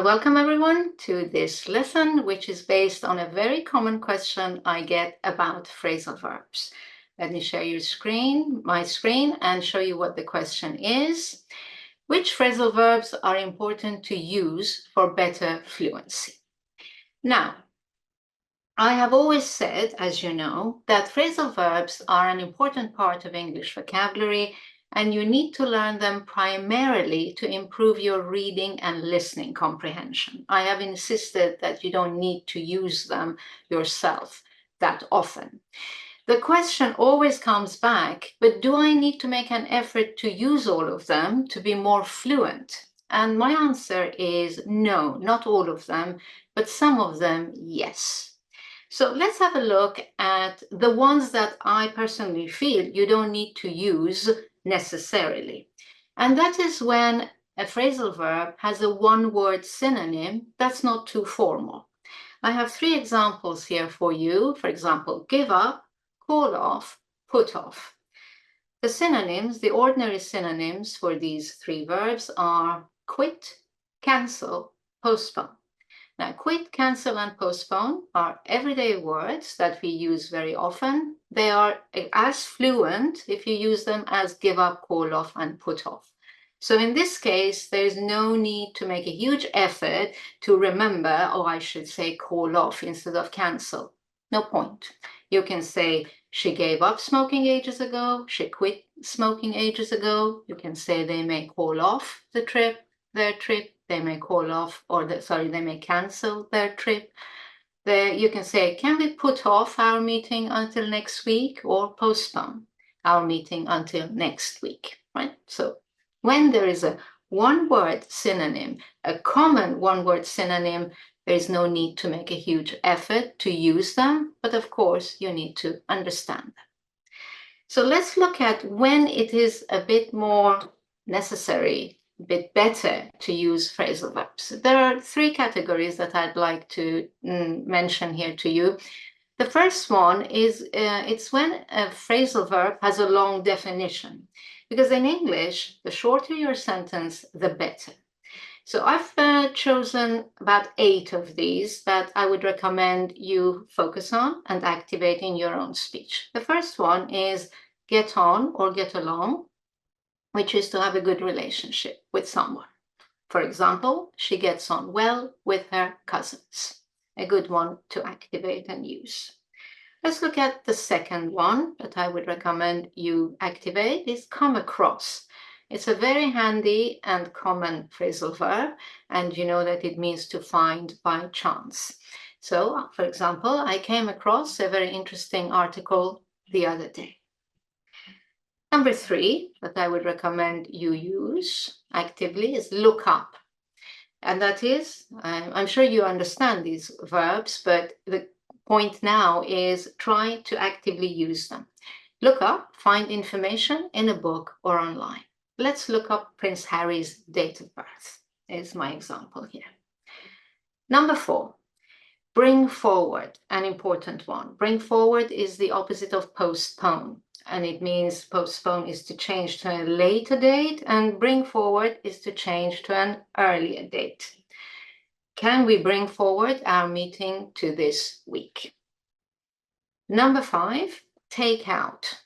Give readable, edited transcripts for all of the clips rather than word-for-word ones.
And welcome everyone to this lesson, which is based on a very common question I get about phrasal verbs. Let me share my screen, and show you what the question is. Which phrasal verbs are important to use for better fluency? Now, I have always said, as you know, that phrasal verbs are an important part of English vocabulary, and you need to learn them primarily to improve your reading and listening comprehension. I have insisted that you don't need to use them yourself that often. The question always comes back, but do I need to make an effort to use all of them to be more fluent? And my answer is no, not all of them, but some of them, yes. So let's have a look at the ones that I personally feel you don't need to use necessarily. And that is when a phrasal verb has a one-word synonym that's not too formal. I have 3 examples here for you. For example, give up, call off, put off. The synonyms, the ordinary synonyms for these 3 verbs are quit, cancel, postpone. Now, quit, cancel, and postpone are everyday words that we use very often. They are as fluent if you use them as give up, call off, and put off. So in this case, there is no need to make a huge effort to remember, oh, I should say call off instead of cancel. No point. You can say, she gave up smoking ages ago, she quit smoking ages ago. You can say they may call off their trip, they may call off, or they may cancel their trip. You can say, can we put off our meeting until next week, or postpone our meeting until next week, right? So when there is a one-word synonym, a common one-word synonym, there is no need to make a huge effort to use them, but of course you need to understand them. So let's look at when it is a bit more necessary, a bit better to use phrasal verbs. There are 3 categories that I'd like to mention here to you. The first one is it's when a phrasal verb has a long definition, because in English, the shorter your sentence, the better. So I've chosen about 8 of these that I would recommend you focus on and activate in your own speech. The first one is get on or get along, which is to have a good relationship with someone. For example, she gets on well with her cousins. A good one to activate and use. Let's look at the second one that I would recommend you activate is come across. It's a very handy and common phrasal verb, and you know that it means to find by chance. So, for example, I came across a very interesting article the other day. Number 3 that I would recommend you use actively is look up. And that is, I'm sure you understand these verbs, but the point now is try to actively use them. Look up, find information in a book or online. Let's look up Prince Harry's date of birth, is my example here. Number 4, bring forward, an important one. Bring forward is the opposite of postpone, and it means postpone is to change to a later date, and bring forward is to change to an earlier date. Can we bring forward our meeting to this week? Number 5, take out.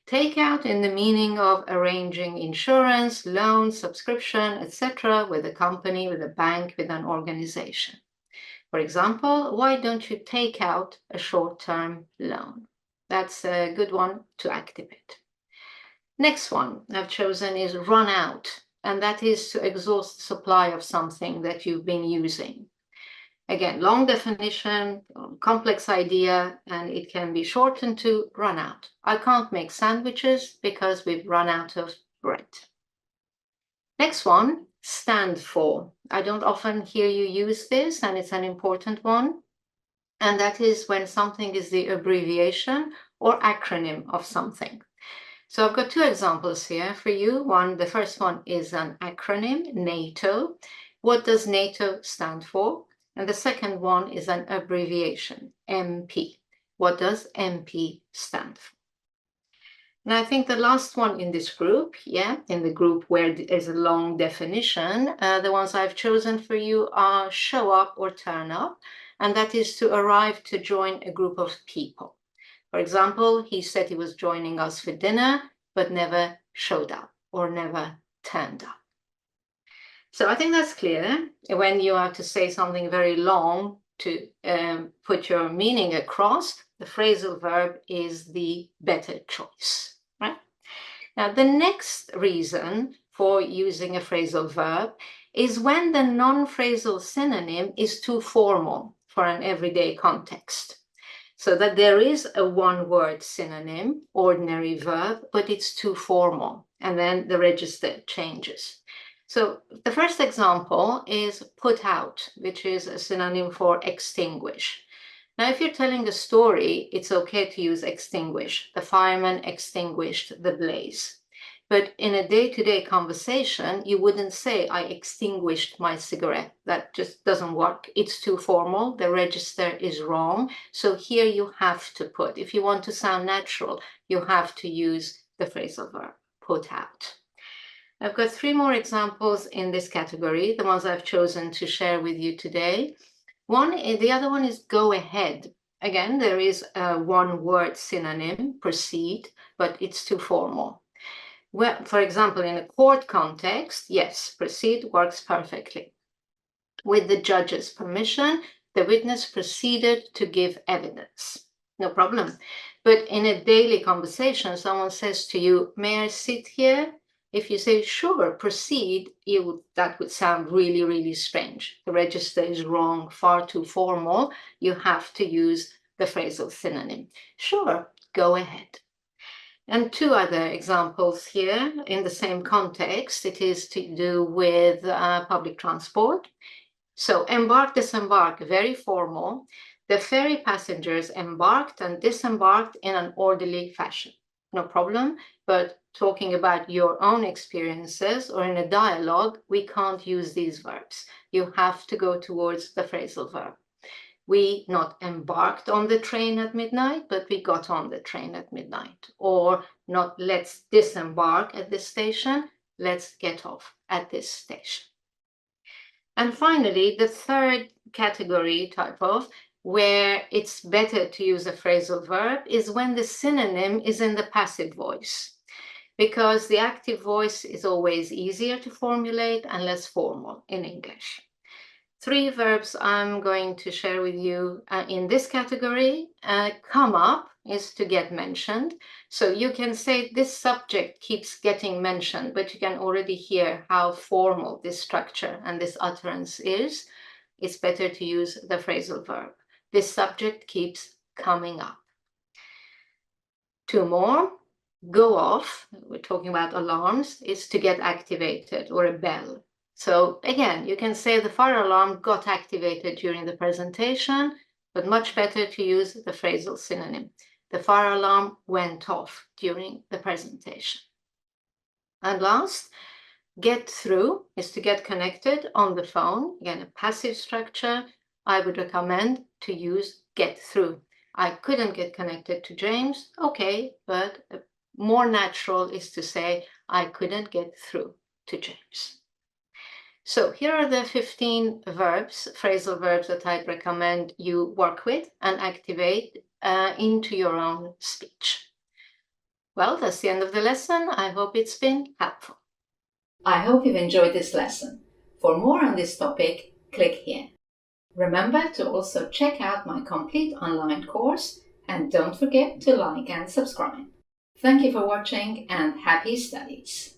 Take out in the meaning of arranging insurance, loans, subscription, etc. with a company, with a bank, with an organization. For example, why don't you take out a short-term loan? That's a good one to activate. Next one I've chosen is run out, and that is to exhaust the supply of something that you've been using. Again, long definition, complex idea, and it can be shortened to run out. I can't make sandwiches because we've run out of bread. Next one, stand for. I don't often hear you use this, and it's an important one. And that is when something is the abbreviation or acronym of something. So I've got 2 examples here for you. The first one is an acronym, NATO. What does NATO stand for? And the second one is an abbreviation, MP. What does MP stand for? And I think the last one in this group, in the group where there's a long definition, the ones I've chosen for you are show up or turn up, and that is to arrive to join a group of people. For example, he said he was joining us for dinner, but never showed up or never turned up. So I think that's clear. When you have to say something very long to put your meaning across, the phrasal verb is the better choice. Right? Now, the next reason for using a phrasal verb is when the non-phrasal synonym is too formal for an everyday context. So that there is a one-word synonym, ordinary verb, but it's too formal, and then the register changes. So the first example is put out, which is a synonym for extinguish. Now, if you're telling a story, it's okay to use extinguish. The fireman extinguished the blaze. But in a day-to-day conversation, you wouldn't say, I extinguished my cigarette. That just doesn't work. It's too formal. The register is wrong. So here you have to put, if you want to sound natural, you have to use the phrasal verb, put out. I've got 3 more examples in this category, the ones I've chosen to share with you today. The other one is go ahead. Again, there is a one-word synonym, proceed, but it's too formal. Well, for example, in a court context, yes, proceed works perfectly. With the judge's permission, the witness proceeded to give evidence. No problem. But in a daily conversation, someone says to you, may I sit here? If you say, sure, proceed, that would sound really, really strange. The register is wrong, far too formal. You have to use the phrasal synonym. Sure, go ahead. And 2 other examples here in the same context. It is to do with public transport. So embark, disembark, very formal. The ferry passengers embarked and disembarked in an orderly fashion. No problem, but talking about your own experiences or in a dialogue, we can't use these verbs. You have to go towards the phrasal verb. We not embarked on the train at midnight, but we got on the train at midnight. Or not let's disembark at this station, let's get off at this station. And finally, the third category type of where it's better to use a phrasal verb is when the synonym is in the passive voice, because the active voice is always easier to formulate and less formal in English. 3 verbs I'm going to share with you in this category. Come up is to get mentioned. So you can say this subject keeps getting mentioned, but you can already hear how formal this structure and this utterance is. It's better to use the phrasal verb. This subject keeps coming up. 2 more. Go off, we're talking about alarms, is to get activated, or a bell. So again, you can say the fire alarm got activated during the presentation, but much better to use the phrasal synonym. The fire alarm went off during the presentation. And last, get through is to get connected on the phone. Again, a passive structure. I would recommend to use get through. I couldn't get connected to James. Okay, but more natural is to say I couldn't get through to James. So here are the 15 verbs, phrasal verbs that I'd recommend you work with and activate into your own speech. Well, that's the end of the lesson. I hope it's been helpful. I hope you've enjoyed this lesson. For more on this topic, click here. Remember to also check out my complete online course and don't forget to like and subscribe. Thank you for watching and happy studies!